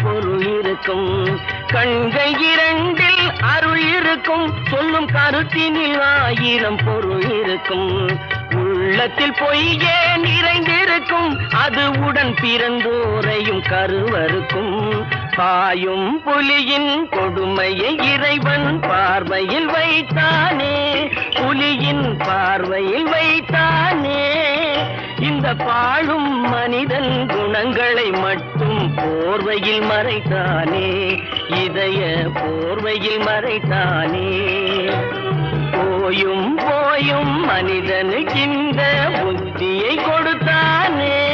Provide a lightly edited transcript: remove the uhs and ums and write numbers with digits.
பொருள் இருக்கும். கண்கள் இரண்டில் அருள் இருக்கும். சொல்லும் கருத்தினில் ஆயிரம் பொருள் இருக்கும். உள்ளத்தில் பொய்யே நிறைந்திருக்கும். அது உடன் பிறந்தோரையும் கருவருக்கும். பாயும் புலியின் கொடுமையை இறைவன் பார்வையில் வைத்தானே. புலியின் பார்வையில் வைத்தானே. இந்த பாழும் மனிதன் குணங்களை மட்டும் போர்வையில் மறைத்தானே. இதய போர்வையில் மறைத்தானே. போயும் போயும் மனிதனுக்கு இந்த புத்தியை கொடுத்தானே.